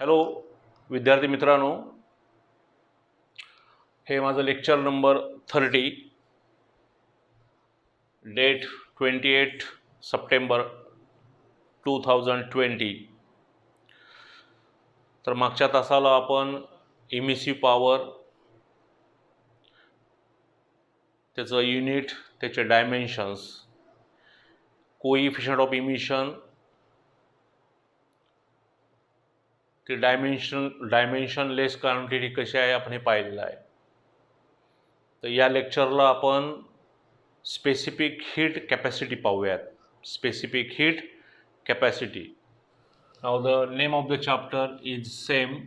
Hello विद्यार्थी मित्रांनो, हे माझं लेक्चर नंबर 30, डेट 28 सप्टेंबर 2020. तर मागच्या तासाला आपण इमिसिव्ह पॉवर, त्याचं युनिट, त्याचे डायमेन्शन्स, कोइफिशियंट ऑफ इमिशन, ते डायमेन्शनलेस क्वांटिटी कशी आहे आपण हे पाहिलेलं आहे. तर या लेक्चरला आपण स्पेसिफिक हीट कॅपॅसिटी पाहूयात. Specific heat capacity. Now the name of the chapter is same,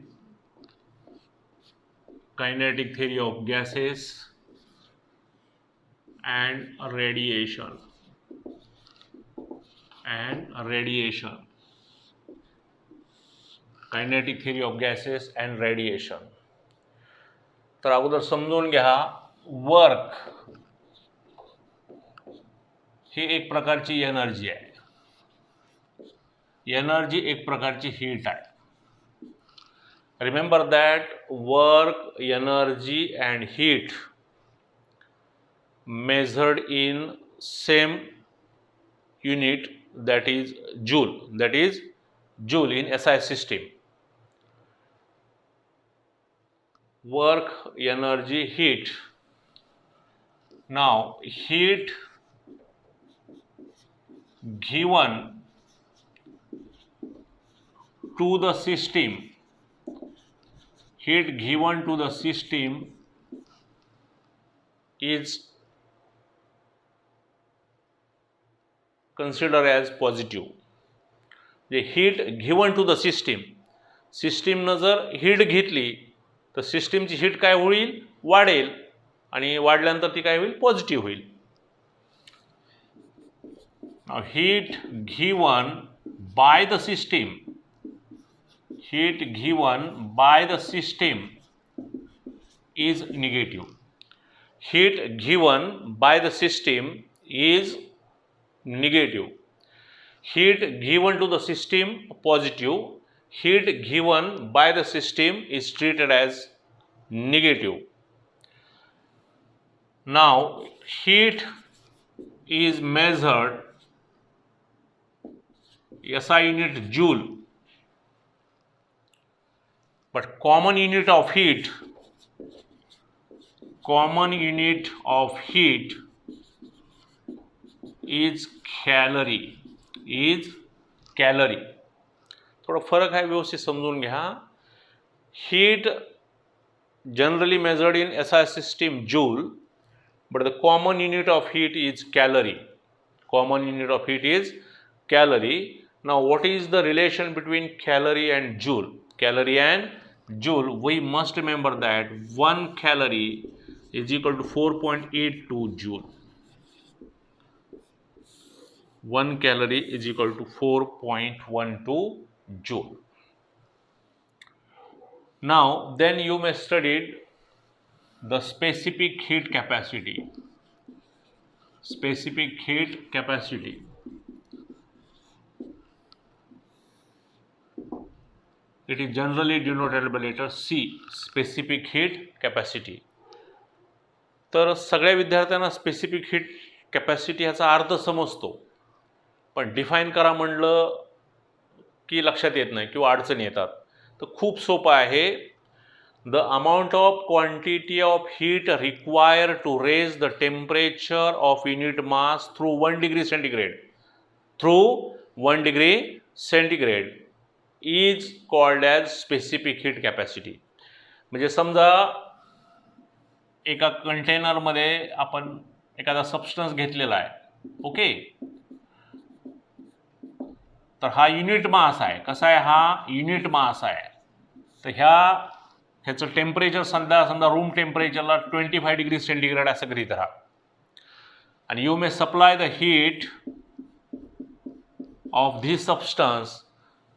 kinetic theory of gases and radiation. Kinetic theory of gases and radiation. तर अगोदर समजून घ्या, वर्क ही एक प्रकारची एनर्जी आहे. एनर्जी एक प्रकारची हीट आहे. Remember that work, energy and heat measured in same unit, that is joule in SI system. Work, energy, heat. Now heat given to the system, is considered as positive. The heat given to the system न जर heat घेतली तर सिस्टीमची heat काय होईल, वाढेल, आणि वाढल्यानंतर ती काय होईल, पॉझिटिव्ह होईल. Now heat given by the system is negative. Heat given by the system is negative. Heat given to the system positive. Heat given by the system is treated as negative. Now heat is measured SI unit joule, but common unit of heat is calorie. थोड़ा फरक है, व्यवस्थित समजून घ्या. Heat generally measured in SI system joule, but the common unit of heat is calorie. Now what is the relation between calorie and joule? We must remember that 1 calorie is equal to 4.82 joule. 1 calorie is equal to 4.12 joule. Now then you may studied the specific heat capacity. It is generally denoted by letter C, specific heat capacity. तर सगळ्या विद्यार्थ्यांना specific heat capacity ह्याचा अर्थ समजतो, पण define करा म्हणलं की लक्षात येत नाही किंवा अडचणी येतात. तर खूप सोपं आहे. The amount of quantity of heat required to raise the temperature of unit mass through 1 degree centigrade is called as specific heat capacity. म्हणजे समजा एका कंटेनरमध्ये आपण एखादा सबस्टन्स घेतलेला आहे, ओके. तर हा युनिट मास आहे. कसा आहे, हा युनिट मास आहे. तर ह्याचं टेम्परेचर समजा रूम टेम्परेचरला 25 degree centigrade असं गृहीत राहा, आणि you may supply the heat of this substance,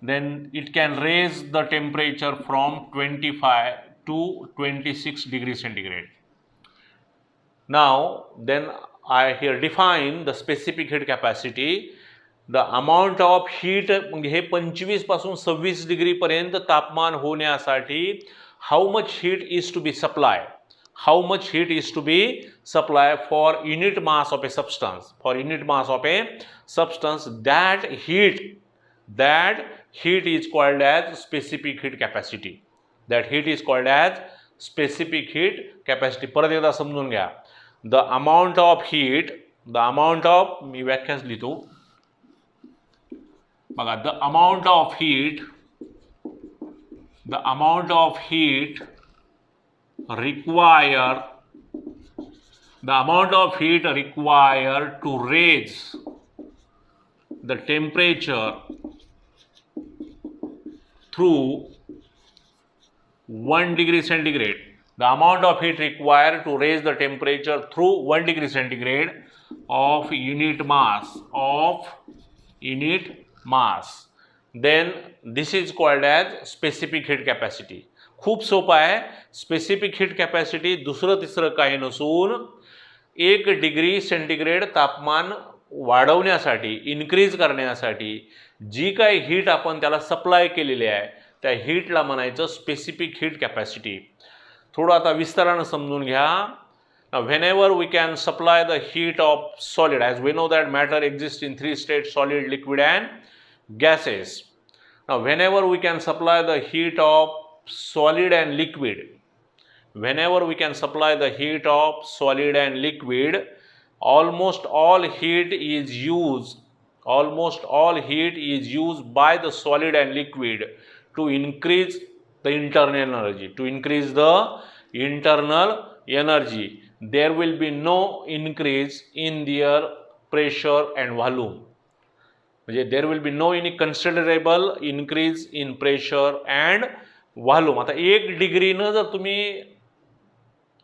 then it can raise the temperature from 25 to 26 degree centigrade. Now then I here define the specific heat capacity. The amount of heat, म्हणजे हे 25 पासून 26 डिग्रीपर्यंत तापमान होण्यासाठी how much heat is to be supply, how much heat is to be supply for unit mass of a substance, for unit mass of a substance, that heat is called as specific heat capacity, that heat is called as specific heat capacity. परत एकदा समजून घ्या. The amount of heat, the amount of, मी व्याख्याच लिहितो बघा, the amount of heat, the amount of heat required, the amount of heat required to raise the temperature through 1 degree centigrade, the amount of heat required to raise the temperature through 1 degree centigrade of unit mass, then this is called as specific heat capacity. खूप सोपं आहे. Specific heat capacity दुसरं तिसरं काही नसून 1 degree centigrade तापमान वाढवण्यासाठी, increase करण्यासाठी जी काही हीट आपण त्याला सप्लाय केलेली आहे त्या हीटला म्हणायचं स्पेसिफिक हीट कॅपॅसिटी. थोडं आता विस्तारानं समजून घ्या. Whenever we can supply the heat of solid, as we know that matter exist in 3 states, solid, liquid and gases. Now whenever we can supply the heat of solid and liquid, whenever we can supply the heat of solid and liquid, almost all heat is used by the solid and liquid to increase the internal energy, to increase the internal energy. There will be no increase in their pressure and volume. म्हणजे there will be no any considerable increase in pressure and volume. आता 1 डिग्रीनं जर तुम्ही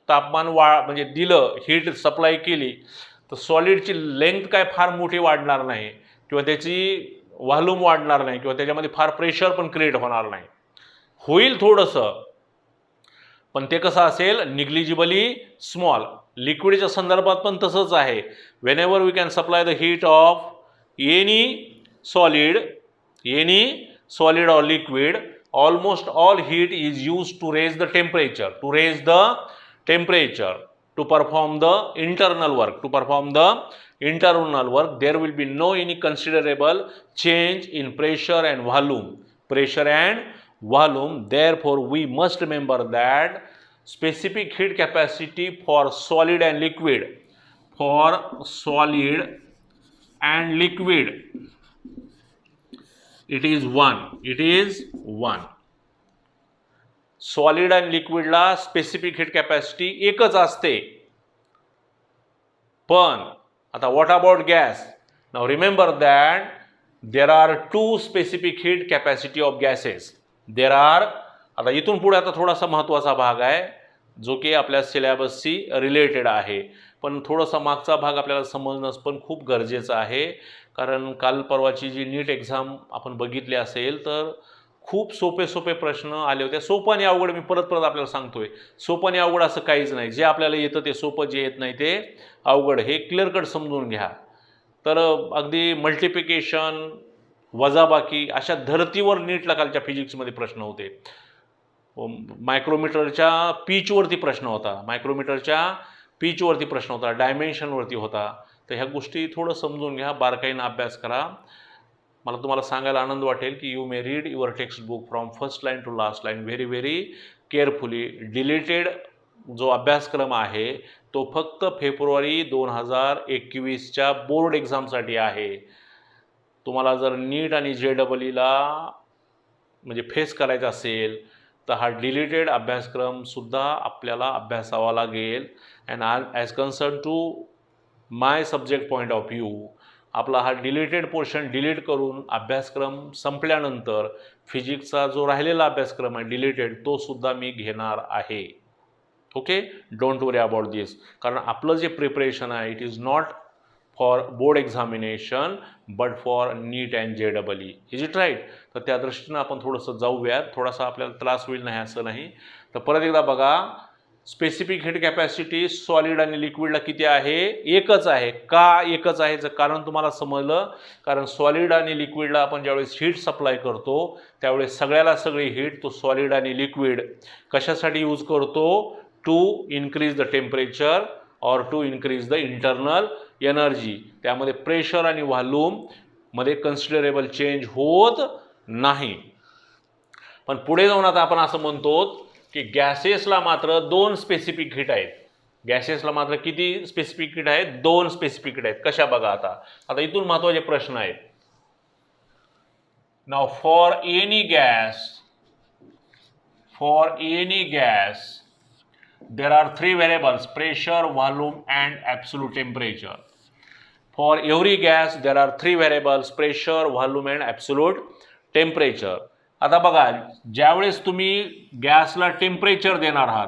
तापमान म्हणजे दिलं, heat supply केली, तर सॉलिडची length काय फार मोठी वाढणार नाही किंवा त्याची व्हॉल्यूम वाढणार नाही किंवा त्याच्यामध्ये फार प्रेशर पण क्रिएट होणार नाही. होईल थोडंसं, पण ते कसं असेल, निग्लिजिबली स्मॉल. लिक्विडच्या संदर्भात पण तसंच आहे. Whenever we can supply the heat of any solid or liquid, almost all heat is used to raise the temperature, to perform the internal work. There will be no any considerable change in pressure and volume. Therefore we must remember that specific heat capacity for solid and liquid, it is 1. Solid आणि लिक्विडला specific heat capacity एकच असते. पण आता what about gas? Now remember that there are 2 specific heat capacity of gases. आता इथून पुढे आता थोडासा महत्त्वाचा भाग आहे जो की आपल्या सिलेबसशी रिलेटेड आहे, पण थोडासा मागचा भाग आपल्याला समजणं पण खूप गरजेचं आहे. कारण काल परवाची जी नीट एक्झाम आपण बघितली असेल तर खूप सोपे प्रश्न आले होते. सोपं आणि अवघड, मी परत आपल्याला सांगतोय, सोपं आणि अवघड असं काहीच नाही. जे आपल्याला येतं ते सोपं, जे येत नाही ते अवघड. हे क्लिअर कट समजून घ्या. तर अगदी मल्टिप्लिकेशन, वजाबाकी अशा धर्तीवर नीटला कालच्या फिजिक्समध्ये प्रश्न होते. मायक्रोमीटरच्या पीचवरती प्रश्न होता, डायमेन्शनवरती होता. तर ह्या गोष्टी थोडं समजून घ्या, बारकाईनं अभ्यास करा. मला तुम्हाला सांगायला आनंद वाटेल की you may read your text book from first line to last line very carefully. Deleted जो अभ्यासक्रम आहे तो फक्त फेब्रुवारी 2021च्या बोर्ड एक्झामसाठी आहे. तुम्हाला जर नीट आणि JEEला म्हणजे फेस करायचं असेल तर हा डिलीटेड अभ्यासक्रमसुद्धा आपल्याला अभ्यासावा लागेल. And as concern to my subject point of view, आपला हा डिलीटेड पोर्शन डिलीट करून अभ्यासक्रम संपल्यानंतर फिजिक्सचा जो राहिलेला अभ्यासक्रम आहे डिलीटेड, तो सुद्धा मी घेणार आहे. Okay, don't worry about this. कारण आपलं जे प्रिपरेशन आहे it is not for board examination but for NEET and JEE. Is it right? तर त्या दृष्टीनं आपण थोडंसं जाऊयात. थोडासा आपल्याला त्रास होईल नाही असं नाही. तर परत एकदा बघा, स्पेसिफिक हीट कॅपॅसिटी सॉलिड आणि लिक्विडला किती आहे? एकच आहे. का एकच आहे? कारण तुम्हाला समजलं, कारण सॉलिड आणि लिक्विडला आपण ज्यावेळेस हीट सप्लाय करतो त्यावेळेस सगळ्याला सगळी हीट तो सॉलिड आणि लिक्विड कशासाठी यूज करतो? To increase the temperature or to increase the internal energy. त्यामध्ये प्रेशर आणि व्हॉल्यूम मध्ये कन्सिडरेबल चेंज होत नाही. पण पुढे जाऊन आता आपण असं म्हणतो की गॅसेसला मात्र 2 स्पेसिफिक हीट आहेत. गॅसेसला मात्र किती स्पेसिफिक हीट आहेत? 2 स्पेसिफिक हीट आहेत. कशा बघा आता. आता इथून महत्त्वाचे प्रश्न आहेत. Now for any gas there are 3 variables: pressure, volume and absolute temperature. For every gas there are 3 variables: pressure, volume and absolute temperature. आता बघा, ज्यावेळेस तुम्ही गॅसला टेम्परेचर देणार आहात,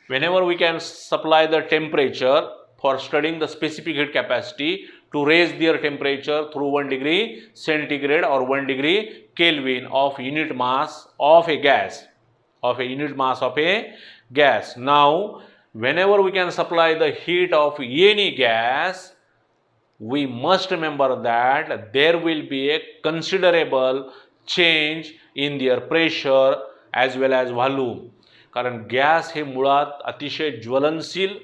whenever we can supply the temperature for studying the specific heat capacity to raise their temperature through 1 degree centigrade or 1 degree Kelvin of unit mass of a gas, Now, whenever we can supply the heat of any gas, we must remember that there will be a considerable change in their pressure as well as volume. कारण gas हे मुळात अतिशय ज्वलनशील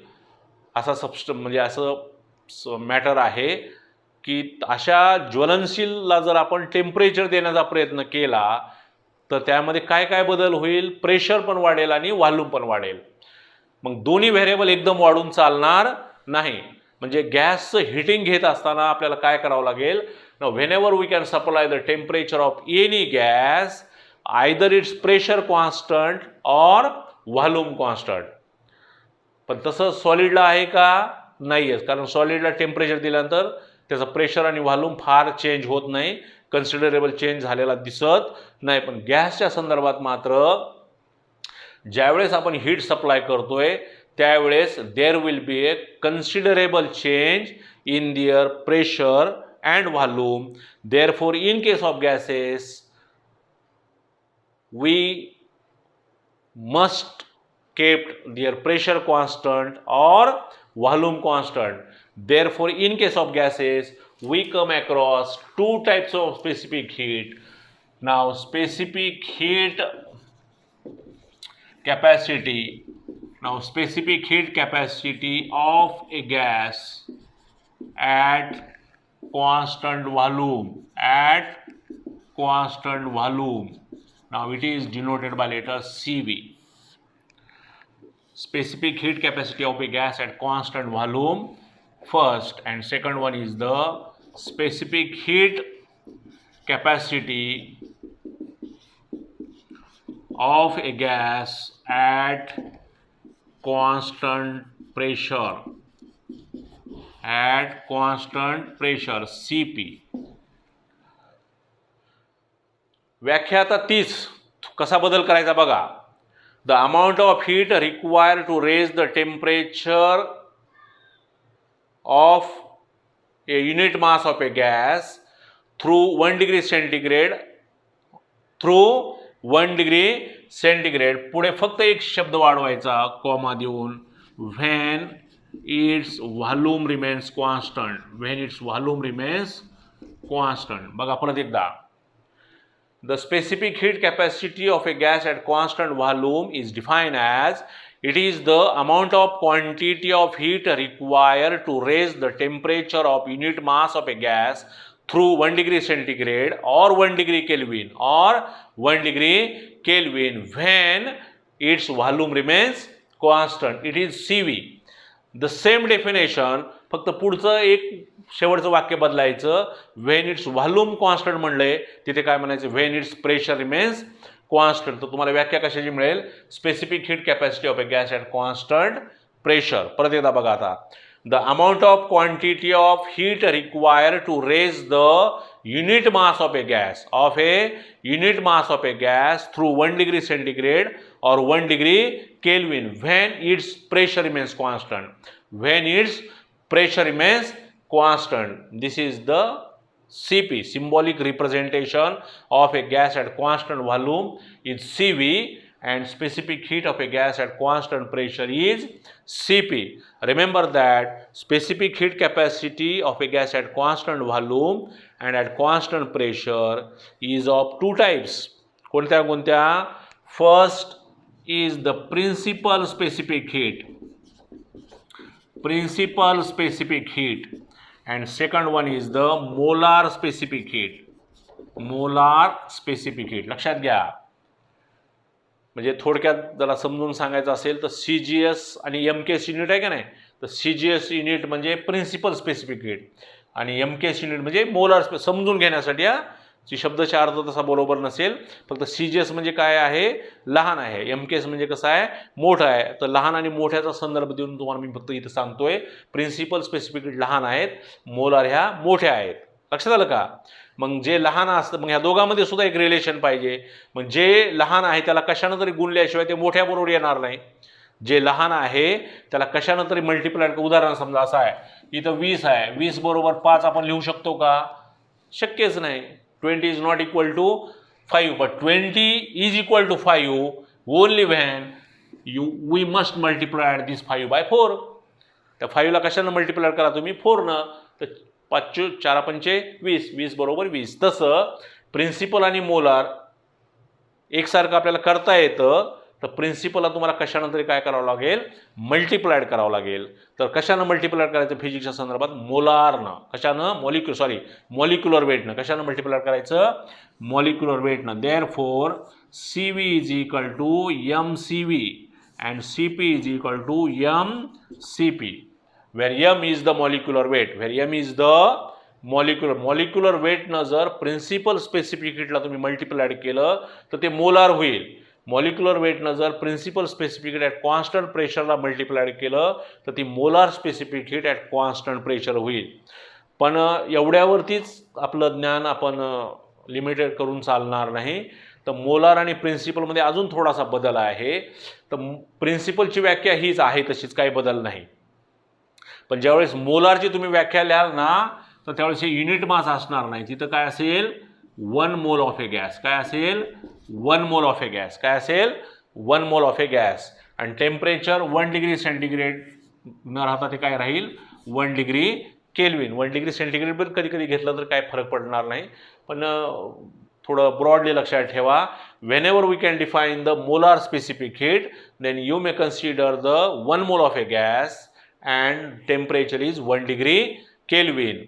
असा म्हणजे असं matter आहे की अशा ज्वलनशीलला जर आपण टेम्परेचर देण्याचा प्रयत्न केला तर त्यामध्ये काय काय बदल होईल? प्रेशर पण वाढेल आणि व्हॉल्यूम पण वाढेल. मग दोन्ही व्हेरिएबल एकदम वाढून चालणार नाही. म्हणजे गॅसचं हिटिंग घेत असताना आपल्याला काय करावं लागेल? Now whenever we can supply the temperature of any gas, either its pressure constant or volume constant. पण तसं सॉलिडला आहे का? नाही आहे. कारण सॉलिडला टेम्परेचर दिल्यानंतर त्याचं प्रेशर आणि व्हॉल्यूम फार चेंज होत नाही, कन्सिडरेबल चेंज झालेला दिसत नाही. पण गॅसच्या संदर्भात मात्र ज्यावेळेस आपण हीट सप्लाय करतोय त्यावेळेस there will be a considerable change in their pressure and volume. Therefore in case of gases we must kept their pressure constant or volume constant. Therefore, in case of gases, we come across 2 types of specific heat. Now, specific heat capacity. Now, specific heat capacity of a gas at constant volume. Now, it is denoted by letter CV. Specific heat capacity of a gas at constant volume first, and second one is the specific heat capacity of a gas at constant pressure CP. व्याख्या आता तीच. कसा बदल करायचा बघा. The amount of heat required to raise the temperature of a unit mass of a gas through 1 degree centigrade पुढे फक्त एक शब्द वाढवायचा कॉमा देऊन, when its volume remains constant. बघा परत एकदा. The specific heat capacity of a gas at constant volume is defined as it is the amount of quantity of heat required to raise the temperature of unit mass of a gas through 1 degree centigrade or 1 degree Kelvin when its volume remains constant. It is CV. The same definition, फक्त पुढचं एक शेवटचं वाक्य बदलायचं. When its volume constant म्हणलंय तिथे काय म्हणायचं? When its pressure remains constant. तर तुम्हाला व्याख्या कशाची मिळेल? Specific heat capacity of a gas at constant pressure. परत एकदा बघा आता. The amount of quantity of heat required to raise the unit mass of a gas through 1 degree centigrade or 1 degree Kelvin when its pressure remains constant. This is the CP, symbolic representation of a gas at constant volume is CV, and specific heat of a gas at constant pressure is Cp. Remember that specific heat capacity of a gas at constant volume and at constant pressure is of two types. कोणत्या कोणत्या? First is the principal specific heat. Principal specific heat. And second one is the molar specific heat. Molar specific heat. लक्षात घ्या. म्हणजे थोडक्यात जरा समजून सांगायचं असेल तर CGS आणि MKS युनिट आहे का नाही, तर CGS युनिट म्हणजे प्रिन्सिपल स्पेसिफिक हीट आणि MKS युनिट म्हणजे मोलार. समजून घेण्यासाठी जी शब्दाचा अर्थ तसा बरोबर नसेल, फक्त CGS म्हणजे काय आहे, लहान आहे, MKS म्हणजे कसं आहे, मोठं आहे. तर लहान आणि मोठ्याचा संदर्भ देऊन तुम्हाला मी फक्त इथं सांगतोय, प्रिन्सिपल स्पेसिफिक हीट लहान आहेत, मोलार ह्या मोठ्या आहेत. लक्षात आलं का? मग जे लहान असतं, मग ह्या दोघांमध्ये सुद्धा एक रिलेशन पाहिजे. मग जे लहान आहे त्याला कशानं तरी गुणल्याशिवाय ते मोठ्याबरोबर येणार नाही. जे लहान आहे त्याला कशानं तरी मल्टिप्लाय. उदाहरण समजा असं आहे, इथं 20 आहे, 20 बरोबर 5 आपण लिहू शकतो का? शक्यच नाही. 20 is not equal to 5, but 20 is equal to 5 only when we must multiply this 5 by 4. त्या 5 ला कशानं मल्टिप्लाय करा तुम्ही? 4 न. तर 5 4 पंचे 20, 20 बरोबर 20. तसं प्रिन्सिपल आणि मोलार एकसारखं आपल्याला करता येतं. तर प्रिन्सिपलला तुम्हाला कशानं तरी काय करावं लागेल? मल्टिप्लायड करावं लागेल. तर कशानं मल्टिप्लाय करायचं फिजिक्सच्या संदर्भात? मोलारनं. कशानं? मॉलिक्युलर वेटनं. कशानं मल्टिप्लाय करायचं? मॉलिक्युलर वेटनं. Therefore CV is equal to MCV and CP is equal to MCP, where M is the molecular weight. Where M is the molecular weight न जर प्रिन्सिपल स्पेसिफिक हीटला तुम्ही मल्टिप्लाय केलं तर ते मोलार होईल. मॉलिक्युलर वेटनं जर principal specific heat at constant प्रेशरला मल्टिप्लाय केलं तर ती molar specific heat at constant pressure होईल. पण एवढ्यावरतीच आपलं ज्ञान आपण लिमिटेड करून चालणार नाही. तर मोलार आणि प्रिन्सिपलमध्ये अजून थोडासा बदल आहे. तर प्रिन्सिपलची व्याख्या हीच आहे तशीच, काही बदल नाही. पण ज्यावेळेस मोलारची तुम्ही व्याख्या लिहाल ना, तर त्यावेळेस हे युनिट मास असणार नाही. तिथं काय असेल? 1 मोल ऑफ ए गॅस. काय असेल? 1 मोल ऑफ ए गॅस. काय असेल? 1 मोल ऑफ ए गॅस. आणि टेम्परेचर 1 डिग्री सेंटीग्रेड न राहता ते काय राहील? 1 डिग्री केल्विन. 1 डिग्री सेंटीग्रेड पण कधी कधी घेतलं तर काय फरक पडणार नाही. पण थोडं ब्रॉडली लक्षात ठेवा. Whenever we can define the molar specific heat, then you may consider the 1 mole of a gas and temperature is 1 degree Kelvin.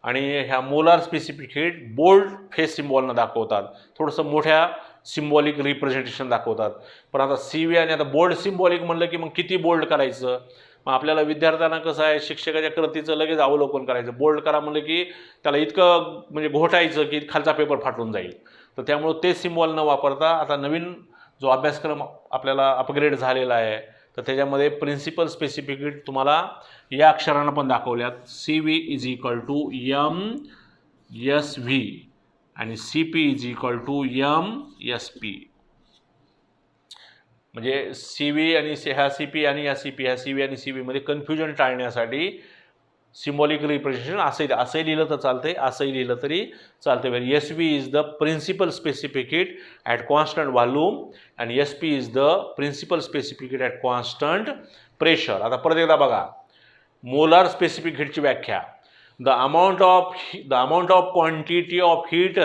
आणि ह्या molar specific heat bold face सिम्बॉलनं दाखवतात. थोडंसं मोठ्या सिम्बॉलिक रिप्रेझेंटेशन दाखवतात. पण आता CV आणि आता बोल्ड सिम्बॉलिक म्हणलं की मग किती बोल्ड करायचं? मग आपल्याला विद्यार्थ्यांना कसं आहे, शिक्षकाच्या कृतीचं लगेच अवलोकन करायचं. बोल्ड करा म्हणलं की त्याला इतकं म्हणजे घोटायचं की खालचा पेपर फाटून जाईल. तर त्यामुळं ते सिम्बॉल न वापरता आता नवीन जो अभ्यासक्रम आपल्याला अपग्रेड झालेला आहे, तर त्याच्यामध्ये प्रिन्सिपल स्पेसिफिक हीट तुम्हाला या अक्षरानं पण दाखवल्यात. CV is equal to MSV आणि CP is equal to MSP. म्हणजे CV आणि ह्या CP आणि या CP, ह्या CV आणि CV मध्ये कन्फ्युजन टाळण्यासाठी सिम्बॉलिक रिप्रेझेंटेशन असंही लिहिलं तर चालतंय, असंही लिहिलं तरी चालतंय. Where SV is the principal specific heat at constant volume आणि SP is the principal specific heat at constant pressure. आता परत एकदा बघा, मोलार स्पेसिफिक हीटची व्याख्या. the amount of quantity of heat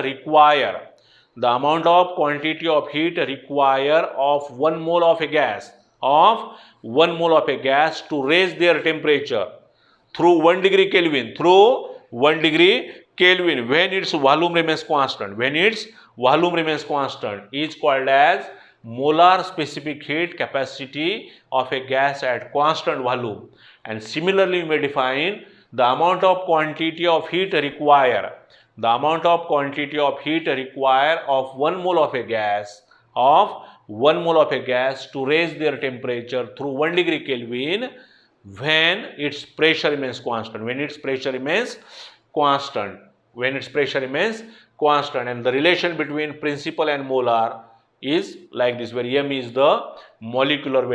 require of 1 mole of a gas to raise their temperature through 1 degree Kelvin when its volume remains constant is called as molar specific heat capacity of a gas at constant volume. And similarly you may define the amount of quantity of heat require of 1 mole of a gas to raise their temperature through 1 degree Kelvin when its pressure remains constant. And the relation between principal and molar is like this, where M is the molecular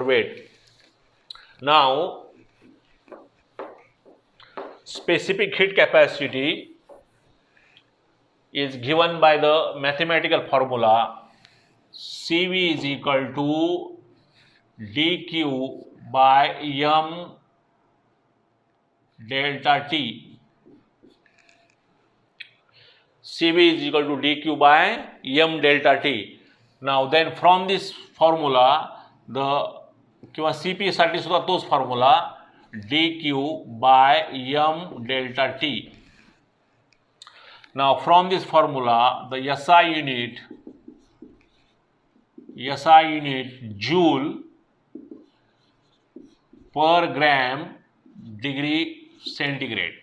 weight. Now specific heat capacity is given by the mathematical formula Cv is equal to dq by m delta t. Cv is equal to dq by m delta t. Now then from this formula the किंवा Cp साठी सुद्धा तोच formula dq by m delta t. Now from this formula the SI unit joule per gram degree centigrade.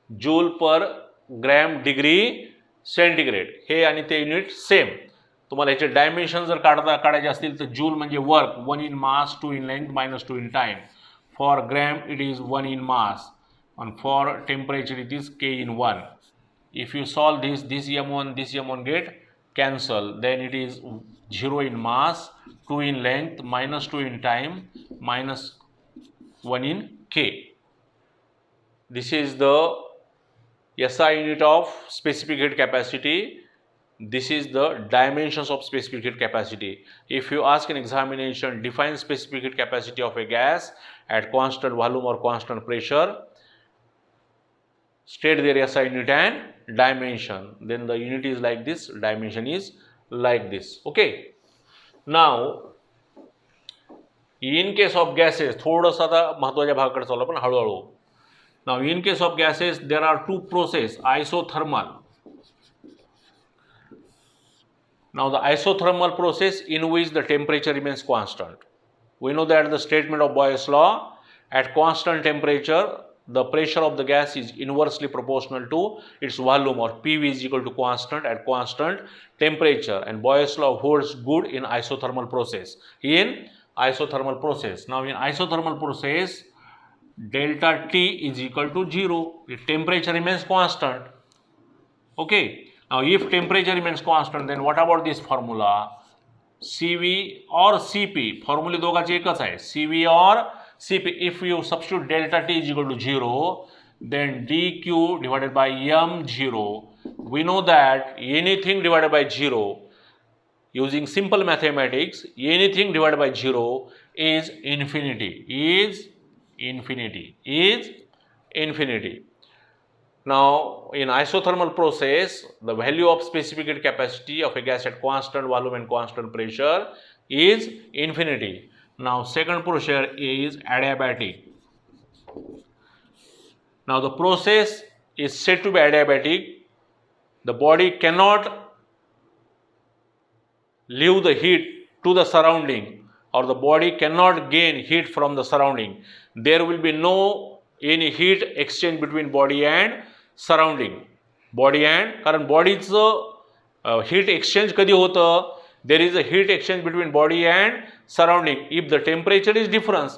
Joule per gram degree centigrade हे आणि ते unit same. तुम्हाला याचे dimension जर काढायचे असतील तर जूल म्हणजे work 1 in mass 2 in length minus 2 in time. For gram it is 1 in mass and for temperature it is K in 1. If you solve this m1 get cancel, then it is 0 in mass 2 in length minus 2 in time minus 1 in K. This is the SI unit of specific heat capacity. This is the dimensions of specific heat capacity. If you ask in examination, define specific heat capacity of a gas at constant volume or constant pressure, state their SI unit and dimension. Then the unit is like this, dimension is like this. Okay. Now, in case of gases, थोडंसं आता महत्त्वाच्या भागाकडे चालू पण हळूहळू. Now, in case of gases, there are two processes, isothermal. Now, the isothermal process in which the temperature remains constant. We know that the statement of Boyle's law, at constant temperature, the pressure of the gas is inversely proportional to its volume, or PV is equal to constant at constant temperature. And Boyle's law holds good in isothermal process. Now, in isothermal process, delta T is equal to 0. The temperature remains constant. Okay. Now, if temperature remains constant, then what about this formula? Cv or Cp. Formula दोघांची एकच आहे. Cv or Cp. If you substitute delta T is equal to 0, then dq divided by m0. We know that anything divided by 0, using simple mathematics, anything divided by 0 is infinity. Now, in isothermal process, the value of specific heat capacity of a gas at constant volume and constant pressure is infinity. Now, second procedure is adiabatic. Now, the process is said to be adiabatic. The body cannot leave the heat to the surrounding, or the body cannot gain heat from the surrounding. There will be no any heat exchange between body and surrounding. कारण बॉडीचं heat exchange कधी होतं? There is a heat exchange between body and surrounding if the temperature is different.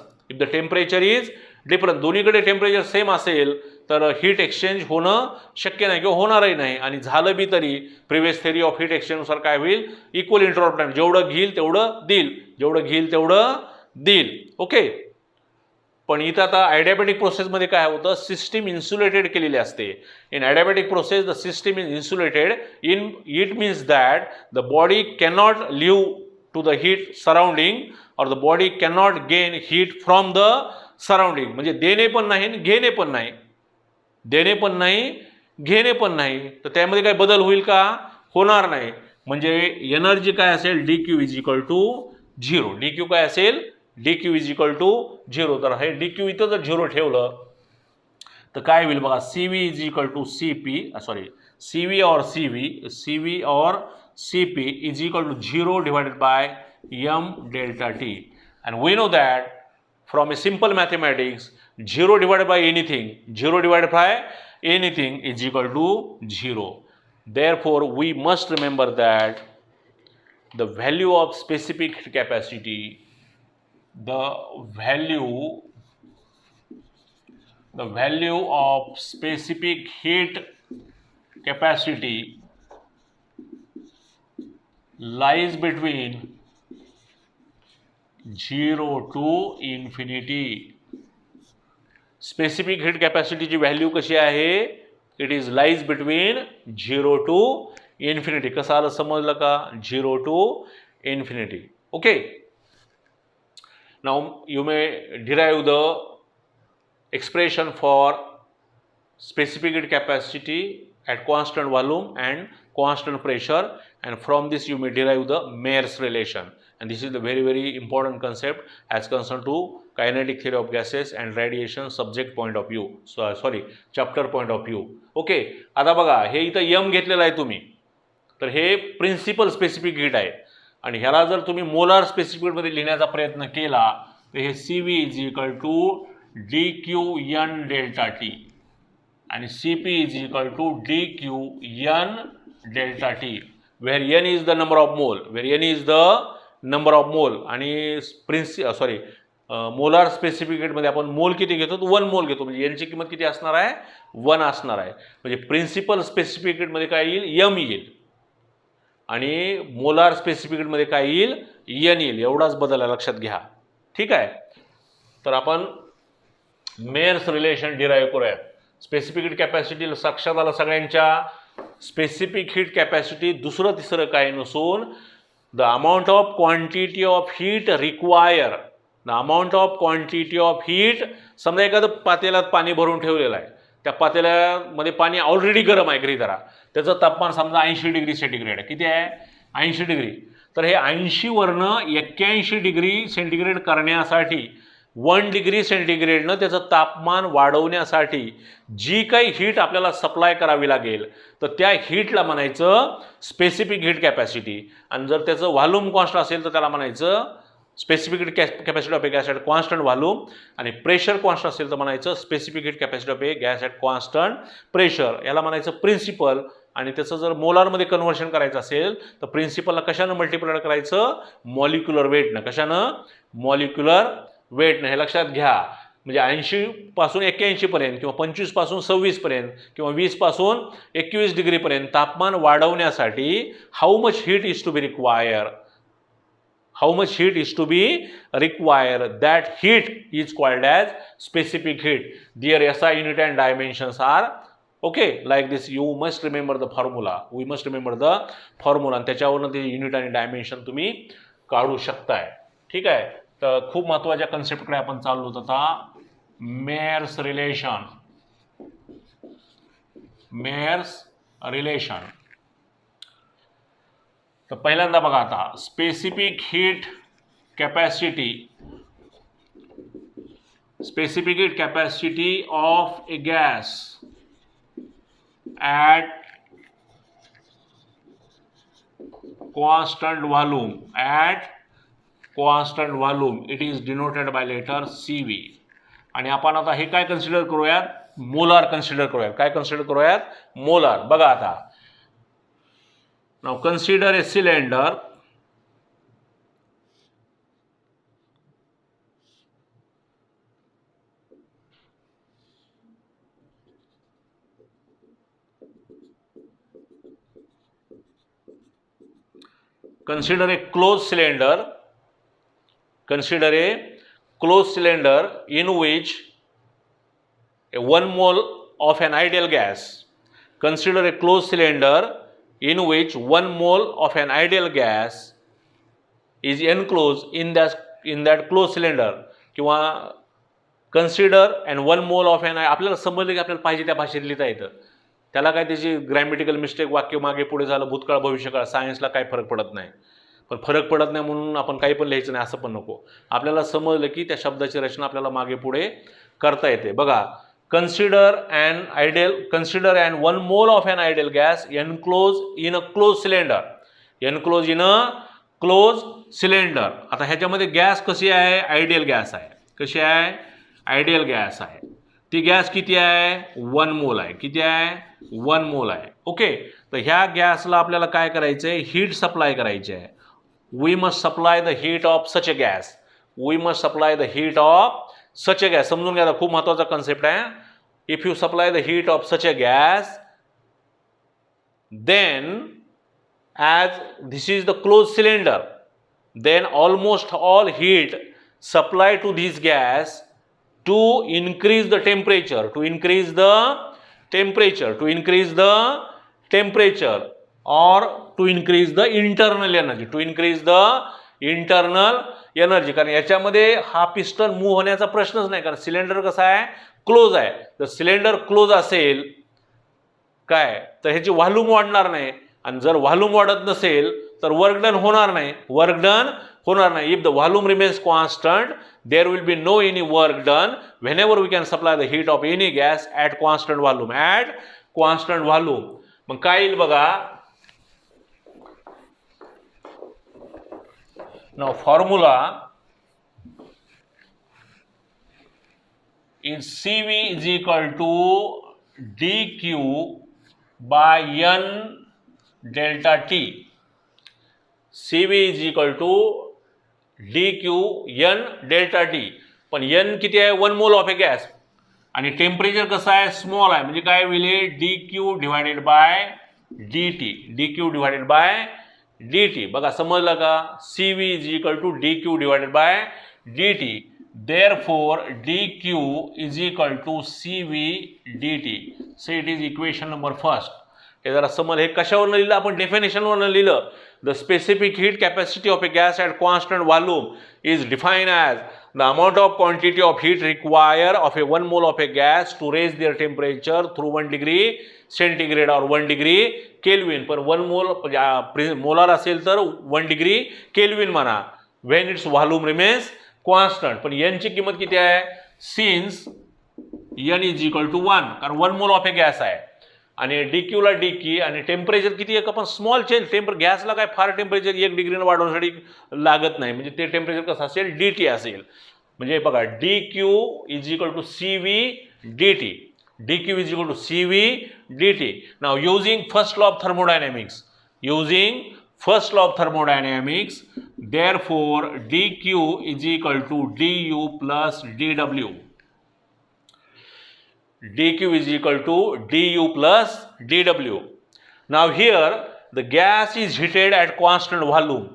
दोन्हीकडे temperature same असेल तर heat exchange होणं शक्य नाही किंवा होणारही नाही. आणि झालं बी तरी प्रिव्हियस थेरी ऑफ हीट एक्सचेंजनुसार काय होईल? Equal interval time. जेवढं घेईल तेवढं देईल. ओके. पण इथं आता adiabatic प्रोसेसमध्ये काय होतं? सिस्टीम इन्सुलेटेड केलेली असते. In adiabatic process the system is insulated. It means that the body cannot leave to the heat surrounding, और the body cannot gain heat from the surrounding. म्हणजे देणे पण नाही, घेणे पण नाही. तर त्यामध्ये काय बदल होईल का? होणार नाही. म्हणजे एनर्जी काय असेल? dq is equal to 0. dq काय असेल? dq is equal to 0. तर हे dq इथं जर 0 ठेवलं तर काय होईल बघा? cv is equal to cv और cp is equal to 0 divided by m delta t. And we know that from a simple mathematics, 0 divided by anything is equal to 0. Therefore, we must remember that the value of specific heat capacity, the value of specific heat capacity lies between 0 to infinity. Specific heat कॅपॅसिटीची value कशी आहे? It is lies between 0 to infinity. कसं आलं समजलं का? 0 to infinity. Okay. Now you may derive the expression for specific heat capacity at constant volume and constant pressure, and from this you may derive the Mayer's relation, and this is the very important concept as concerned to kinetic theory of gases and radiation subject point of view, chapter point of view. Okay, आता बघा हे इथं m घेतलेलं आहे तुम्ही, तर हे principal specific heat आहे आणि ह्याला जर तुम्ही मोलार स्पेसिफिक मध्ये लिहिण्याचा प्रयत्न केला तर हे CV is equal to dqn delta T and Cp is equal to dqn delta T, where n is the number of mole, आणि मोलार स्पेसिफिक हीट मध्ये आपण मोल किती घेतो? 1 मोल घेतो, म्हणजे n ची किंमत किती असणार आहे? 1 असणार आहे. म्हणजे प्रिन्सिपल स्पेसिफिक हीट मध्ये काय येईल? m येईल आणि मोलार स्पेसिफिक हीट मध्ये काय येईल? n येईल. एवढाच बदल आहे, लक्षात घ्या. ठीक आहे. तर आपण मेयर्स रिलेशन डिराईव्ह करूया. स्पेसिफिक हीट कॅपॅसिटी लक्षात आलं सगळ्यांच्या? स्पेसिफिक हीट कॅपॅसिटी दुसरं तिसरं काही नसून the amount of quantity of heat require, the amount of quantity of heat. समजा एखादं पातेल्यात पाणी भरून ठेवलेलं आहे, त्या पातेल्यामध्ये पाणी ऑलरेडी गरम आहे, गृहीत धरा. त्याचं तापमान समजा 80 डिग्री सेंटीग्रेड आहे. किती आहे? 80 डिग्री. तर हे 80 वरनं 81 डिग्री सेंटीग्रेड करण्यासाठी 1 डिग्री सेंटीग्रेडनं त्याचं तापमान वाढवण्यासाठी जी काही हीट आपल्याला सप्लाय करावी लागेल तर त्या हीटला म्हणायचं स्पेसिफिक हीट कॅपॅसिटी, आणि जर त्याचं व्हॉल्यूम कॉन्स्टंट असेल तर त्याला म्हणायचं specific heat capacity of a gas at constant volume, आणि प्रेशर कॉन्स्टंट असेल तर म्हणायचं specific heat capacity of a gas at constant pressure. याला म्हणायचं प्रिन्सिपल. आणि त्याचं जर मोलारमध्ये कन्व्हर्शन करायचं असेल तर प्रिन्सिपलला कशानं मल्टिप्लाय करायचं? मॉलिक्युलर वेटनं. कशानं? मॉलिक्युलर वेटनं. हे लक्षात घ्या. म्हणजे 80 पासून 81 पर्यंत किंवा 25 पासून 26 पर्यंत किंवा 20 पासून 21 डिग्री पर्यंत तापमान वाढवण्यासाठी how much heat is to be require, that heat is called as specific heat. Their SI unit and dimensions are okay like this. You must remember the formula. We must remember the formula, आणि त्याच्यावरून ते unit आणि dimension तुम्ही काढू शकताय. ठीक आहे. तर खूप महत्त्वाच्या कन्सेप्टकडे आपण चाललो होतो आता. Mayer's relation. तर पहिल्यांदा बघा आता specific heat capacity of a gas at constant volume it is denoted by letter CV. आणि आपण आता हे काय कन्सिडर करूयात? मोलार कन्सिडर करूयात. काय कन्सिडर करूयात? मोलार. बघा आता, now consider a cylinder consider a closed cylinder in which 1 mole of an ideal gas. Consider a closed cylinder in which 1 mole of an ideal gas is enclosed in that closed cylinder. किंवा consider and 1 mole of an, आपल्याला समजलं की आपल्याला पाहिजे त्या भाषेत लिहिता येतं. त्याला काय त्याची ग्रॅमेटिकल मिस्टेक, वाक्य मागे पुढे झालं, भूतकाळ भविष्यकाळ, सायन्सला काही फरक पडत नाही. पण फरक पडत नाही म्हणून आपण काही पण लिहायचं नाही असं पण नको. आपल्याला समजलं की त्या शब्दाची रचना आपल्याला मागे पुढे करता येते. बघा, consider and 1 mole of an ideal gas enclosed in a closed cylinder. आता ह्याच्यामध्ये गॅस कशी आहे? आयडियल गॅस आहे. कशी आहे? आयडियल गॅस आहे. ती गॅस किती आहे? 1 मोल आहे. किती आहे? 1 मोल आहे. ओके. तर ह्या गॅसला आपल्याला काय करायचं आहे? हीट सप्लाय करायची आहे. We must supply the heat of such a gas. समजून घ्या, खूप महत्त्वाचा कन्सेप्ट आहे. If you supply the heat of such a gas, then as this is the closed cylinder, then almost all heat supplied to this gas to increase the temperature, temperature, to increase the temperature or to increase the internal energy, to increase the internal energy. कारण याच्यामध्ये हा piston move होण्याचा प्रश्नच नाही, कारण cylinder कसा आहे, close आहे. जर सिलेंडर क्लोज असेल काय तर ह्याची व्हॉल्यूम वाढणार नाही, आणि जर व्हॉल्यूम वाढत नसेल तर वर्क डन होणार नाही, वर्क डन होणार नाही. If the volume remains constant there will be no any work done whenever we can supply the heat of any gas at constant volume, at constant volume. मग काय येईल बघा, now formula is CV is equal to dq by n delta t. CV is equal to dq n delta t. पण n किती आहे, 1 mole of a gas, आणि temperature कसं आहे, स्मॉल आहे, म्हणजे काय होईल, dq divided by dt, dq divided by dt. बघा समजलं का, CV is equal to dq divided by dt. Therefore dq is equal to CV dt. So it is equation number first. हे जरा समज, हे कशावरून लिहिलं आपण, डेफिनेशनवरून लिहिलं. The specific heat capacity of a gas at constant volume is defined as the amount of quantity of heat required of a 1 mole of a gas to raise their temperature through 1 degree centigrade or 1 degree Kelvin. पण 1 मोल molar असेल तर 1 degree kelvin म्हणा, when its volume remains constant. पण n ची किंमत किती आहे, since n is equal to 1, कारण 1 मोल ऑफ ए गॅस आहे, आणि dq ला dq, आणि टेम्परेचर किती आहे, आपण स्मॉल चेंज, गॅसला काय फार टेम्परेचर 1 डिग्रीनं वाढवण्यासाठी लागत नाही, म्हणजे ते टेम्परेचर कसं असेल, dt असेल. म्हणजे बघा dq is equal to CV dt, dq is equal to CV dt. Now using first law of thermodynamics, therefore dq is equal to du plus dw. dq is equal to du plus dw. Now here the gas is heated at constant volume.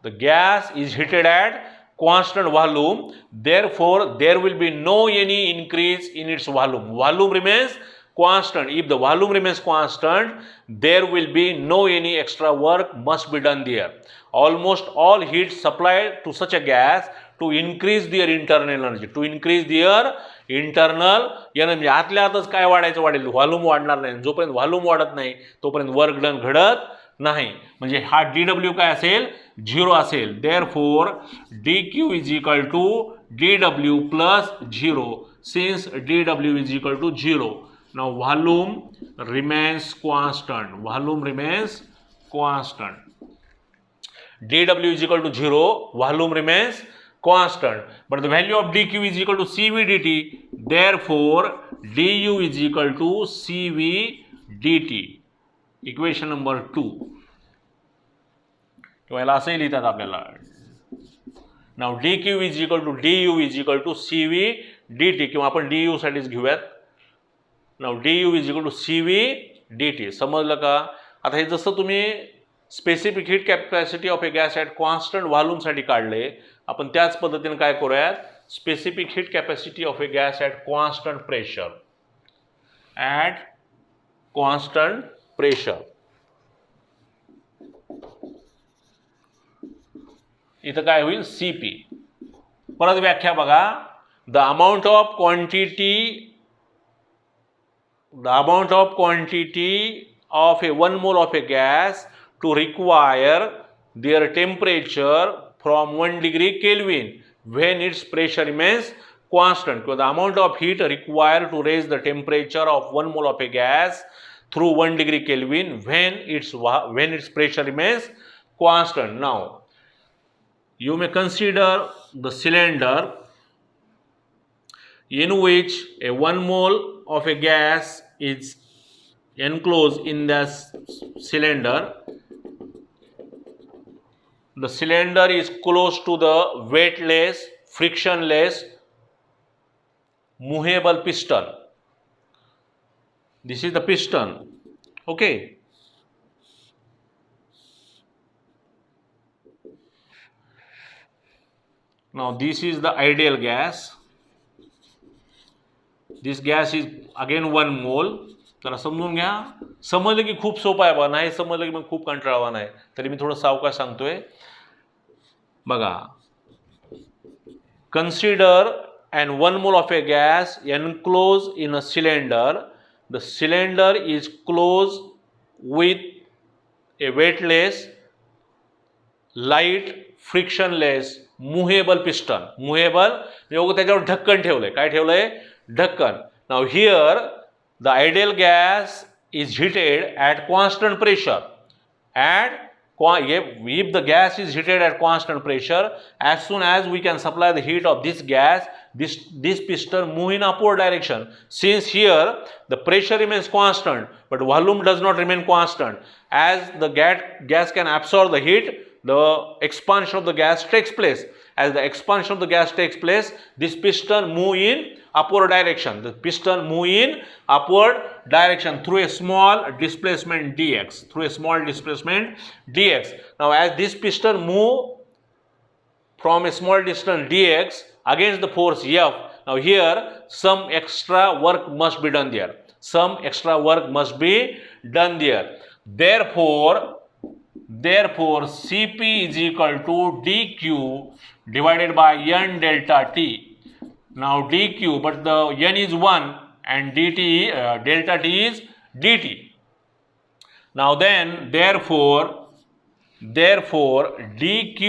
The gas is heated at constant volume. Therefore there will be no any increase in its volume. Volume remains constant. If the volume remains constant, there will be no any extra work must be done there. Almost all heat supplied to such a gas to increase their internal energy, to increase their internal energy. आतल्या आतच काय वाढायचं, वाढेल, volume वाढणार नाही. जोपर्यंत volume वाढत नाही तोपर्यंत वर्क डन घडत नाही, म्हणजे हा dw काय असेल, 0 असेल. Therefore dq is equal to dw plus 0, since dw is equal to 0. Now volume remains constant, volume remains constant. dw is equal to 0, volume remains constant, but the value of dq is equal to CV dt. Therefore du is equal to CV dt. Equation number 2, किंवा याला असंही लिहितात आपल्याला. नाव dq is equal to du is equal to CV dt, किंवा आपण du साठीच घेऊयात. नाव du is equal to CV dt. समजलं का. आता हे जसं तुम्ही specific heat capacity of a gas at constant व्हॉल्यूमसाठी काढले, आपण त्याच पद्धतीने काय करूयात, specific heat capacity of a gas at constant pressure, at constant pressure. इथं काय होईल, CP. परत व्याख्या बघा, the amount of quantity of a 1 mole of a gas to require their temperature from 1 degree Kelvin when its pressure remains constant. So the amount of heat required to raise the temperature of 1 mole of a gas through 1 degree Kelvin when its pressure remains constant. Now you may consider the cylinder in which a 1 mole of a gas is enclosed in the cylinder. The cylinder is close to the weightless, frictionless, movable piston. This is the piston. Okay. Now this is the ideal gas. This gas is again 1 mole. जरा समजून घ्या. समजलं की खूप सोपं आहे बा, नाही समजलं की मग खूप कंटाळवाणं आहे. तरी मी थोडं सावकाश सांगतोय. बघा, consider and 1 mole of a gas enclosed in a cylinder. The cylinder is closed with a weightless, light, frictionless, movable piston. Movable म्हणजे त्याच्यावर ढक्कन ठेवलंय. काय ठेवलंय? ढक्कन. Now here the ideal gas is heated at constant pressure. If the gas is heated at constant pressure, as soon as we can supply the heat of this gas, this piston move in upward direction. Since here the pressure remains constant but volume does not remain constant, as the gas can absorb the heat, the expansion of the gas takes place. As the expansion of the gas takes place, this piston move in upward direction. The piston move in upward direction through a small displacement dx. Through a small displacement dx. Now as this piston move from a small distance dx against the force F, now here some extra work must be done there. Some extra work must be done there. Therefore Cp is equal to dq divided by n delta t. Now dq, but the n is 1 and dt delta t is dt. Now then therefore dq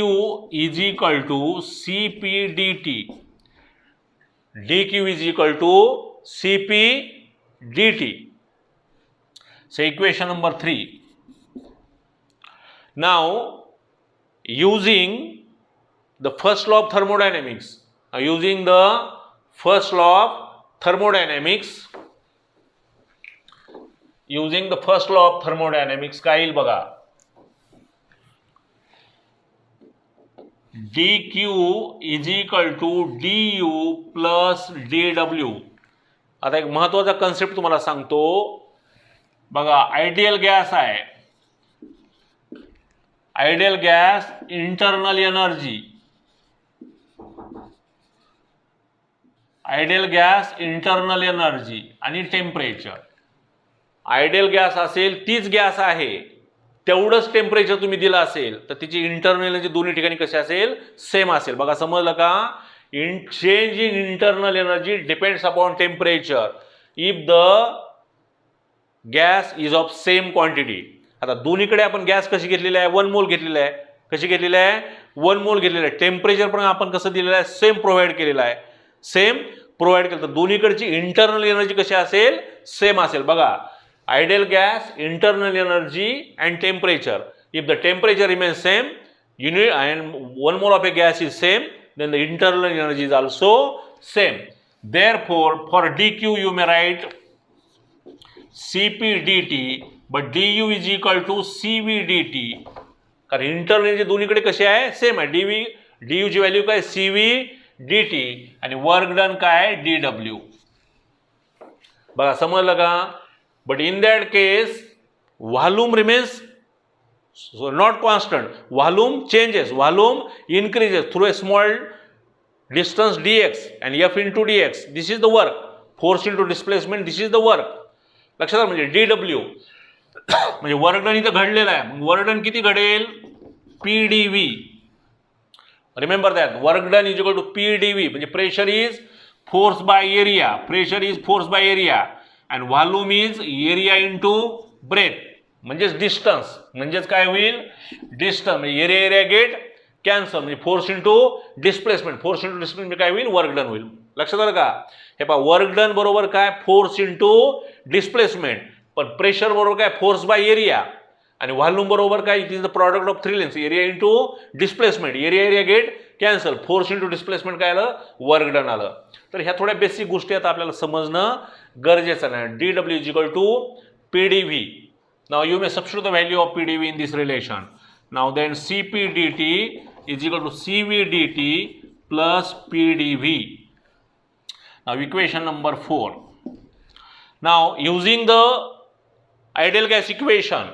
is equal to Cp dt. dq is equal to Cp dt. So equation number 3. Now using the first law of thermodynamics, काय येईल बघा, dq is equal to du plus dw. आता एक महत्वाचा concept तुम्हाला सांगतो बघा. Ideal gas आहे, ideal gas internal energy, ideal gas internal energy आणि टेम्परेचर. आयडियल गॅस असेल तीच गॅस आहे, तेवढंच टेम्परेचर तुम्ही दिलं असेल तर तिची इंटरनल एनर्जी दोन्ही ठिकाणी कशी असेल? सेम असेल. बघा समजलं का? Change in internal energy depends upon temperature if the gas is of same quantity. आता दोन्हीकडे आपण गॅस कशी घेतलेली आहे? 1 मोल घेतलेली आहे. कशी घेतलेली आहे? 1 मोल घेतलेली आहे. टेम्परेचर पण आपण कसं दिलेलं आहे? सेम प्रोव्हाइड केलेलं आहे. सेम प्रोव्हाइड केलं तर दोन्हीकडची इंटरनल एनर्जी कशी असेल? सेम असेल. बघा, ideal gas, internal energy and temperature. If the temperature remains same, unit and 1 mole of a gas is same, then the internal energy is also same. Therefore for dq you may write Cp dt, but du is equal to Cv dt. कारण internal energy दोन्हीकडे कशी आहे? Same आहे. du ची value काय? Cv dt आणि work done काय? dw. बघा समजलं का? But in that case volume remains not constant. Volume changes, volume increases through a small distance dx and f into dx. This is the work. Force into displacement, this is the work. लक्षात म्हणजे dw म्हणजे work done इथं घडलेला आहे. मग work done किती घडेल? pdv. Remember that work done is equal to pdv म्हणजे pressure is force by area. Pressure is force by area and volume is area into breadth म्हणजेच डिस्टन्स. म्हणजेच काय होईल? डिस्टन्स म्हणजे एरिया गेट कॅन्सल म्हणजे force into displacement. Force into displacement काय होईल? Work done होईल. लक्षात आलं का? हे पहा वर्क डन बरोबर काय? Force into displacement. पण प्रेशर बरोबर काय? फोर्स बाय एरिया आणि व्हॉल्यूम बरोबर काय? It is the product of three lens. Area into displacement. Area get cancel. Force into displacement काय आलं? वर्क डन आलं. तर ह्या थोड्या बेसिक गोष्टी आता आपल्याला समजणं गरजेचं आहे. dw is equal to pdv. Now you may substitute the value of pdv in this relation. Now then Cp dt is equal to Cv dt plus pdv. Now equation number 4. Now using the ideal gas equation,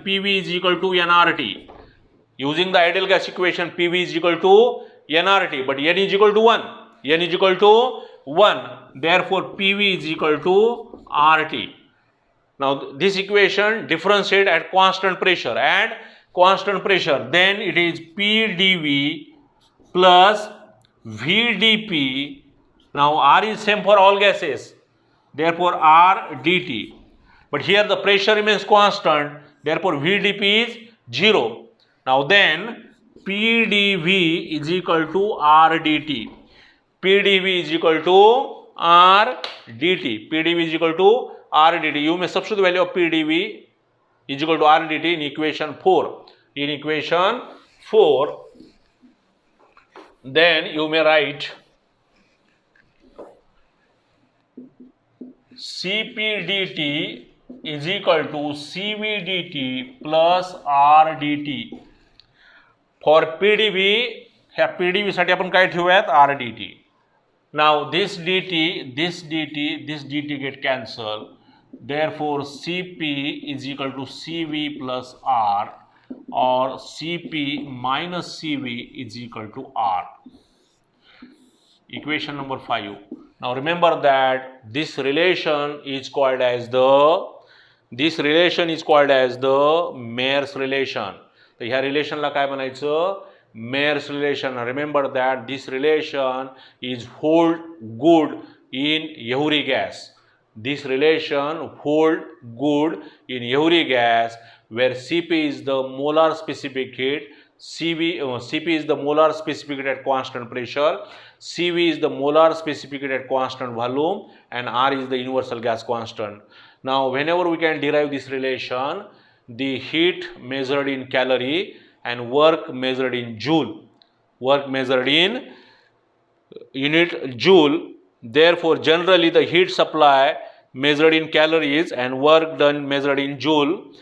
PV is equal to nRT. Using the ideal gas equation, PV is equal to nRT, but n is equal to 1. n is equal to 1. therefore PV is equal to RT. Now this equation differentiate at constant pressure, then it is PdV plus VdP. Now R is same for all gases, therefore R dt. But here the pressure remains constant, therefore VdP is 0. Now then PdV is equal to R dt. PdV is equal to R dt. PdV is equal to R dt. You may substitute the value of PdV is equal to R dt in equation 4. In equation 4, then you may write Cp dt is equal to Cv dt plus R dt. For PdV, ह्या PdV साठी आपण काय ठेवूयात R dt. Now this dt get cancelled. Therefore Cp is equal to Cv plus R, or Cp minus Cv is equal to R. Equation number 5. Now remember that this relation is called as the Mayer's relation. तर ह्या रिलेशनला काय म्हणायचं? Mayer's relation. Remember that this relation is hold good in every gas. This relation hold good in every gas, where Cp is the molar specific heat, Cp is the molar specific heat at constant pressure, Cv is the molar specific heat at constant volume, and R is the universal gas constant. Now whenever we can derive this relation, the heat measured in calorie and work measured in joule, work measured in unit joule. Therefore generally the heat supply measured in calories and work done measured in joule.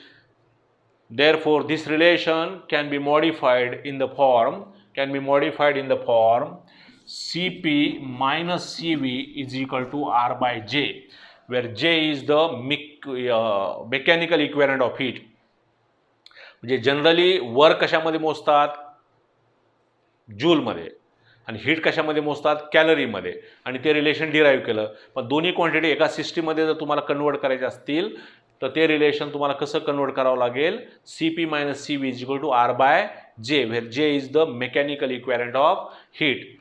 Therefore this relation can be modified in the form Cp minus Cv is equal to R by J, where J is the mechanical equivalent of heat. म्हणजे generally work कशामध्ये मोजतात? जूलमध्ये, आणि heat कशामध्ये मोजतात? कॅलरीमध्ये, आणि ते relation derive केलं. पण दोन्ही क्वांटिटी एका सिस्टीममध्ये जर तुम्हाला कन्वर्ट करायचे असतील तर ते रिलेशन तुम्हाला कसं कन्वर्ट करावं लागेल? Cp minus Cv is equal to R by J, where J is the mechanical equivalent of heat.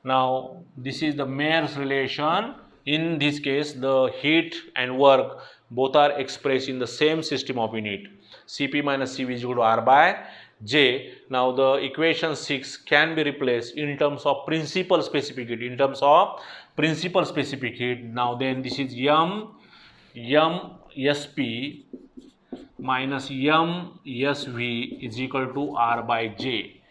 Now this is the Mayer's relation. In this case the heat and work both are expressed in the same system of unit. Cp minus Cv is equal to R by J. Now the equation 6 can be replaced in terms of principal specific heat. Now then this is Sp minus Sv is equal to R by J.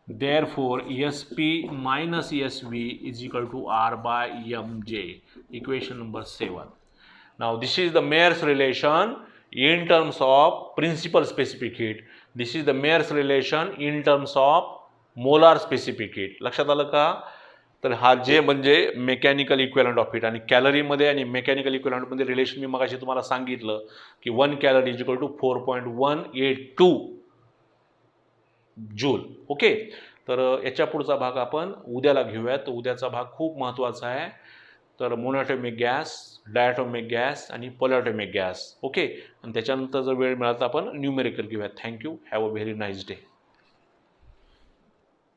Therefore Sp minus Sv is equal to R by Mj. Equation number 7. Now this is the Mayer's relation in terms of principal specific heat. This is the Mayer's relation in terms of molar specific heat. लक्षात आलं का? तर हा जे म्हणजे mechanical equivalent of heat, आणि कॅलरीमध्ये आणि mechanical इक्विव्हॅलंटमध्ये relation मी मगाशी तुम्हाला सांगितलं की 1 calorie is equal to 4.182 joule. Okay, तर याच्या पुढचा भाग आपण उद्याला घेऊयात. तर उद्याचा भाग खूप महत्त्वाचा आहे. तर मोनोटॉमिक गॅस, डायटॉमिक गॅस आणि पॉलिटॉमिक गॅस. ओके, आणि त्याच्यानंतर जर वेळ मिळाला तर आपण न्यूमेरिकल घेऊयात. Thank you. Have a very nice day.